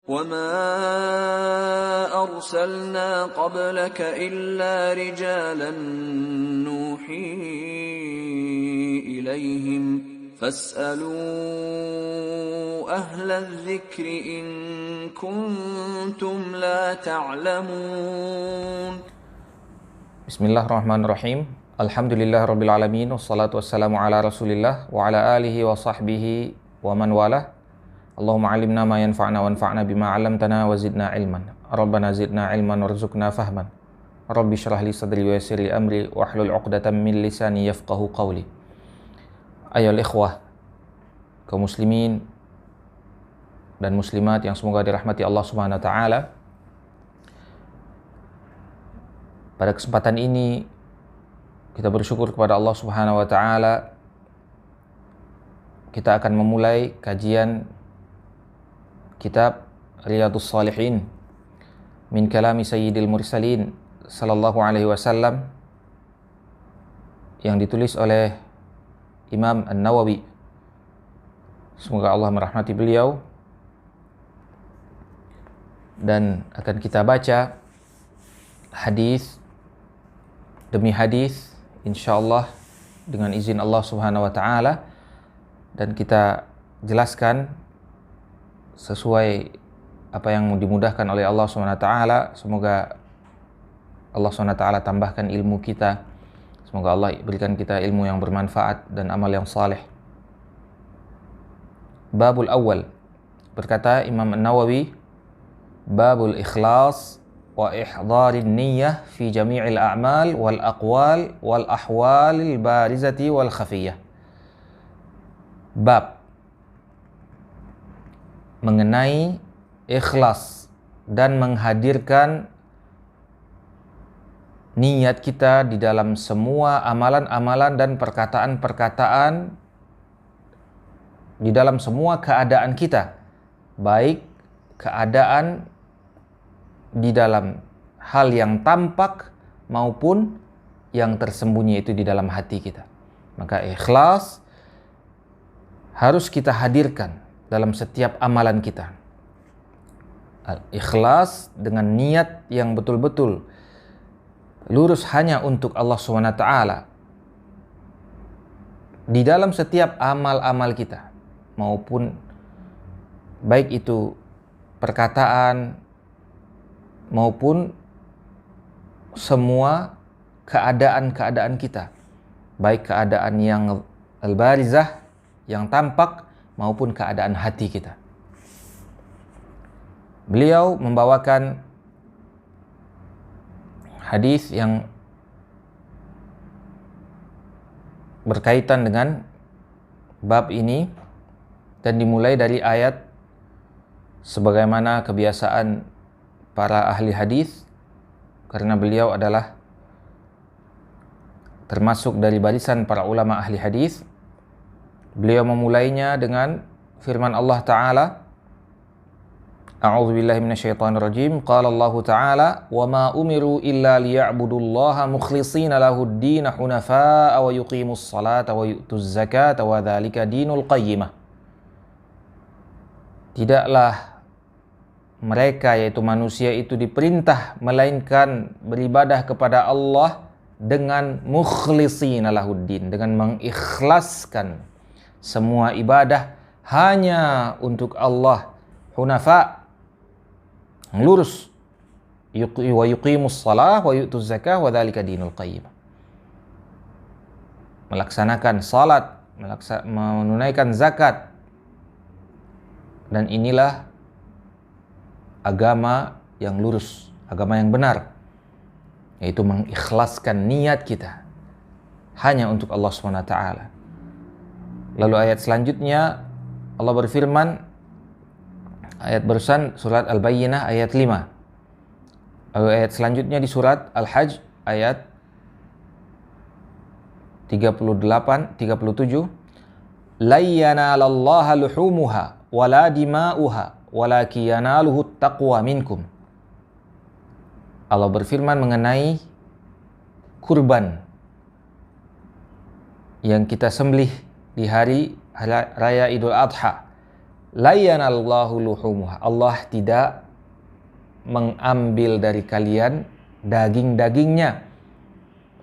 وَمَا أَرْسَلْنَا قَبْلَكَ إِلَّا رِجَالًا نُوحِي إِلَيْهِمْ فَاسْأَلُوا أَهْلَ الذِّكْرِ إِن كُنتُمْ لَا تَعْلَمُونَ. Bismillahirrahmanirrahim. Alhamdulillahirrabbilalamin. Wassalatu wassalamu ala rasulillah wa ala alihi wa sahbihi wa man walah. Allahumma alimna ma yanfa'na wanfa'na bima 'allamtana wa zidna ilman. Rabbana zidna ilman warzuqna fahman. Rabbi syrah li sadri wa yassir li amri wahlul 'uqdatam min lisani yafqahu qawli. Ayyuhal ikhwah, kaum muslimin dan muslimat yang semoga dirahmati Allah Subhanahu wa taala. Pada kesempatan ini kita bersyukur kepada Allah Subhanahu wa taala. Kita akan memulai kajian kitab Riyadhus Shalihin min kalami Sayyidil Mursalin sallallahu alaihi wasallam yang ditulis oleh Imam An-Nawawi. Semoga Allah merahmati beliau, dan akan kita baca hadis demi hadis insyaallah dengan izin Allah Subhanahu wa taala, dan kita jelaskan sesuai apa yang dimudahkan oleh Allah Subhanahu wa taala. Semoga Allah Subhanahu wa taala tambahkan ilmu kita. Semoga Allah berikan kita ilmu yang bermanfaat dan amal yang saleh. Babul awal, berkata Imam An-Nawawi, babul ikhlas wa ihdharin niyyah fi jami'il a'mal wal aqwal wal ahwalil barizati wal khafiyah. Bab mengenai ikhlas dan menghadirkan niat kita di dalam semua amalan-amalan dan perkataan-perkataan, di dalam semua keadaan kita, baik keadaan di dalam hal yang tampak maupun yang tersembunyi itu di dalam hati kita. Maka ikhlas harus kita hadirkan dalam setiap amalan kita. Ikhlas dengan niat yang betul-betul lurus hanya untuk Allah SWT di dalam setiap amal-amal kita, maupun baik itu perkataan maupun semua keadaan-keadaan kita, baik keadaan yang al-barizah, yang tampak, maupun keadaan hati kita. Beliau membawakan hadis yang berkaitan dengan bab ini, dan dimulai dari ayat sebagaimana kebiasaan para ahli hadis, karena beliau adalah termasuk dari barisan para ulama ahli hadis. Beliau memulainya dengan firman Allah Ta'ala, A'udzu billahi minasyaitonir rajim. Qala Allah Ta'ala, "Wa ma umiru illa liya'budullaha mukhlishina lahud-din hunafa'a wa yuqimus salata wa yu'tuz zakata wa dzalika dinul qayyimah." Tidaklah mereka, yaitu manusia itu, diperintah melainkan beribadah kepada Allah dengan mukhlishina lahud-din, dengan mengikhlaskan semua ibadah hanya untuk Allah, hunafa, lurus, wa yuqimus salah wa yu'tuz zakah wa dzalika dinul qayyim, melaksanakan salat, menunaikan zakat, dan inilah agama yang lurus, agama yang benar, yaitu mengikhlaskan niat kita hanya untuk Allah SWT. Lalu ayat selanjutnya Allah berfirman, ayat barusan surat Al-Bayyinah ayat 5. Lalu ayat selanjutnya di surat Al-Hajj ayat 37, "La yanalallaha luhumuha wala dima'uha walaki yanaluhu taqwa minkum." Allah berfirman mengenai kurban yang kita sembelih di hari Raya Idul Adha. la yanallahu luhumuha. Allah tidak mengambil dari kalian daging-dagingnya.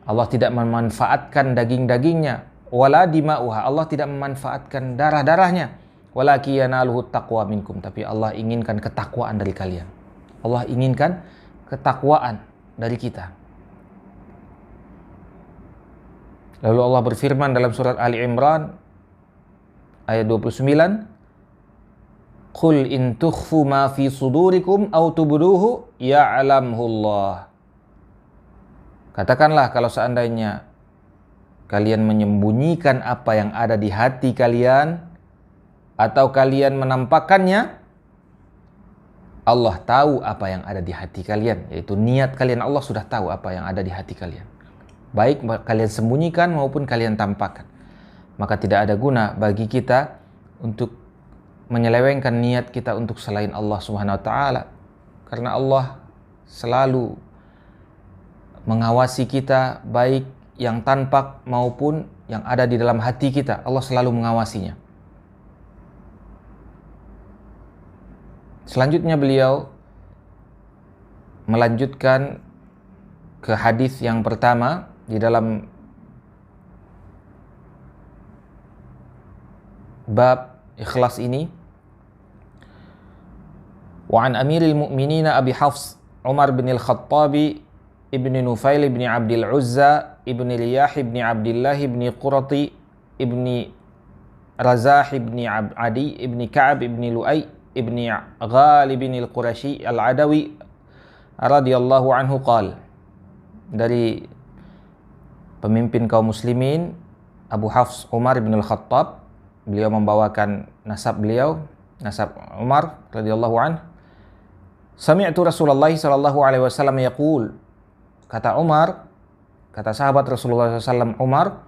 Allah tidak memanfaatkan daging-dagingnya. Wala dima'uha. Allah tidak memanfaatkan darah-darahnya. Walaki yanaluhu taqwa minkum. Tapi Allah inginkan ketakwaan dari kalian. Allah inginkan ketakwaan dari kita. Lalu Allah berfirman dalam surat Ali Imran ayat 29, Qul in tukhfu ma fi sudurikum aw tubduhu ya'lamhu Allah. Katakanlah kalau seandainya kalian menyembunyikan apa yang ada di hati kalian atau kalian menampakkannya, Allah tahu apa yang ada di hati kalian, yaitu niat kalian. Allah sudah tahu apa yang ada di hati kalian, baik kalian sembunyikan maupun kalian tampakkan. Maka tidak ada guna bagi kita untuk menyelewengkan niat kita untuk selain Allah Subhanahu wa taala, karena Allah selalu mengawasi kita, baik yang tampak maupun yang ada di dalam hati kita. Allah selalu mengawasinya. Selanjutnya beliau melanjutkan ke hadis yang pertama di dalam bab ikhlas ini. Wa an Amiril Mu'minin Abi Hafs Umar bin Al-Khattabi ibni Nufail ibni Abdil Uzza ibni Riyah ibni Abdillah ibni Qurati ibni Razah ibni Adi ibni Ka'ab ibni Lu'ay ibni Ghalib al-Qurashi al-Adawi radhiyallahu anhu qala, dari pemimpin kaum muslimin Abu Hafs Umar bin Al-Khattab, beliau membawakan nasab beliau, nasab Umar radhiyallahu anhu. Sami'tu Rasulullah sallallahu alaihi wasallam yaqul, kata Umar, kata sahabat Rasulullah SAW Umar,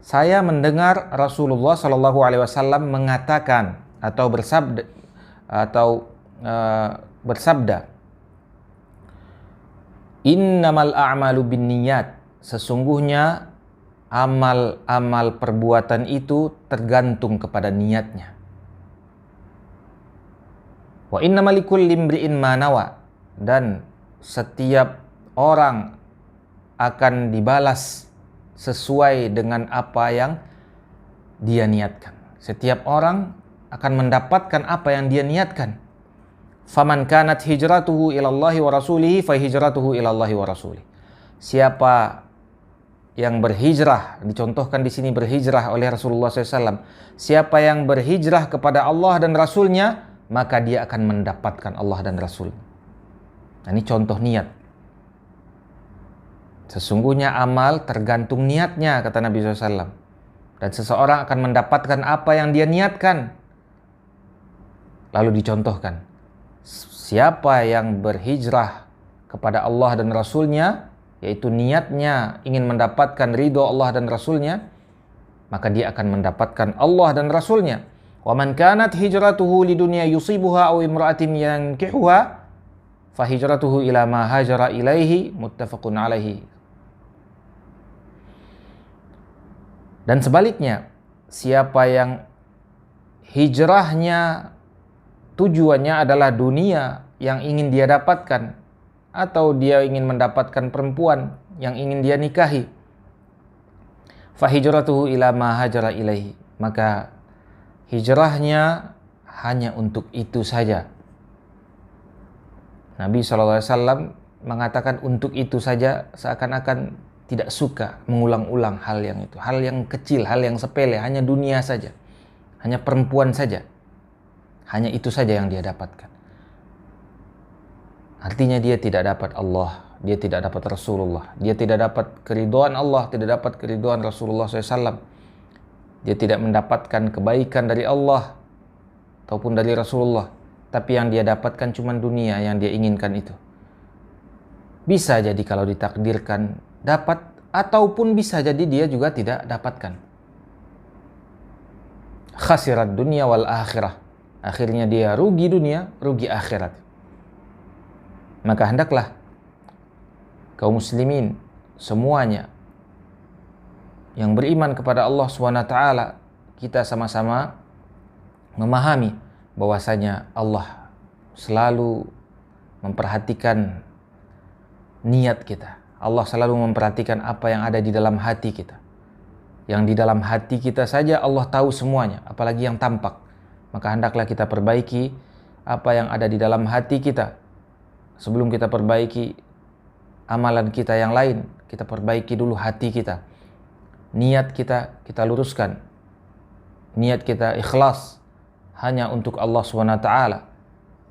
saya mendengar Rasulullah sallallahu alaihi wasallam mengatakan atau bersabda, innamal a'malu binniyat, sesungguhnya amal-amal perbuatan itu tergantung kepada niatnya. Wa innamal likulli imri'in ma nawa, dan setiap orang akan dibalas sesuai dengan apa yang dia niatkan. Setiap orang akan mendapatkan apa yang dia niatkan. Faman kanat hijratuhu ilallahi wa rasulihi fa hijratuhu ilallahi wa rasulihi. Siapa yang berhijrah, dicontohkan di sini berhijrah oleh Rasulullah SAW. Siapa yang berhijrah kepada Allah dan Rasulnya, maka dia akan mendapatkan Allah dan Rasul. Nah, ini contoh niat. Sesungguhnya amal tergantung niatnya, kata Nabi SAW. Dan seseorang akan mendapatkan apa yang dia niatkan. Lalu dicontohkan, siapa yang berhijrah kepada Allah dan Rasulnya, yaitu niatnya ingin mendapatkan ridho Allah dan Rasulnya, maka dia akan mendapatkan Allah dan Rasulnya. Wa man kanat hijratuhu lidunya yusibuha aw imra'atin yankihuha fa hijratuhu ila ma hajara ilaihi, muttafaqun alaihi. Dan sebaliknya, siapa yang hijrahnya tujuannya adalah dunia yang ingin dia dapatkan, atau dia ingin mendapatkan perempuan yang ingin dia nikahi, fa hijratuhu ila ma hajara ilaihi, maka hijrahnya hanya untuk itu saja. Nabi SAW mengatakan untuk itu saja, seakan-akan tidak suka mengulang-ulang hal yang itu, hal yang kecil, hal yang sepele, hanya dunia saja, hanya perempuan saja. Hanya itu saja yang dia dapatkan. Artinya dia tidak dapat Allah, dia tidak dapat Rasulullah, dia tidak dapat keridhaan Allah, tidak dapat keridhaan Rasulullah SAW. Dia tidak mendapatkan kebaikan dari Allah ataupun dari Rasulullah. Tapi yang dia dapatkan cuma dunia yang dia inginkan itu. Bisa jadi kalau ditakdirkan dapat, ataupun bisa jadi dia juga tidak dapatkan. Khasirat dunia wal akhirah. Akhirnya dia rugi dunia, rugi akhirat. Maka hendaklah kaum muslimin semuanya yang beriman kepada Allah SWT, kita sama-sama memahami bahwasanya Allah selalu memperhatikan niat kita. Allah selalu memperhatikan apa yang ada di dalam hati kita. Yang di dalam hati kita saja Allah tahu semuanya, apalagi yang tampak. Maka hendaklah kita perbaiki apa yang ada di dalam hati kita. Sebelum kita perbaiki amalan kita yang lain, kita perbaiki dulu hati kita. Niat kita luruskan. Niat kita ikhlas hanya untuk Allah SWT.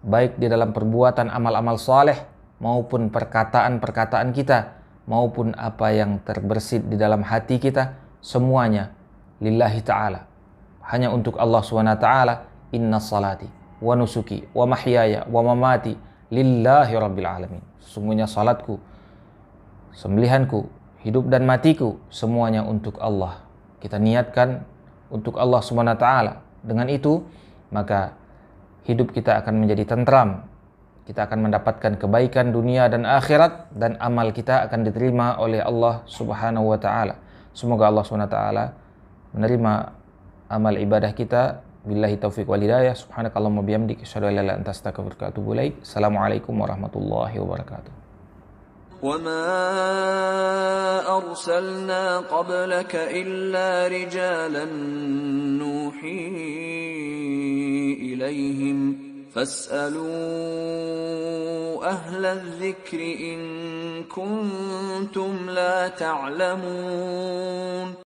Baik di dalam perbuatan amal-amal saleh maupun perkataan-perkataan kita, maupun apa yang terbersit di dalam hati kita, semuanya lillahi ta'ala, hanya untuk Allah SWT. Inna salati wa nusuki wa mahyaya wa mamati lillahi rabbil alamin. Sesungguhnya salatku, sembelihanku, hidup dan matiku, semuanya untuk Allah. Kita niatkan untuk Allah SWT. Dengan itu maka hidup kita akan menjadi tentram. Kita akan mendapatkan kebaikan dunia dan akhirat, dan amal kita akan diterima oleh Allah Subhanahu wa taala. Semoga Allah Subhanahu wa taala menerima amal ibadah kita. Billahi taufiq wal hidayah. Subhanakallahumma bihamdika asyhadu an la ilaha illa anta astaghfiruka wa atubu ilaik. Assalamualaikum warahmatullahi wabarakatuh. وما أرسلنا قبلك إلا رجالا نوحي إليهم فاسألوا أهل الذكر إن كنتم لا تعلمون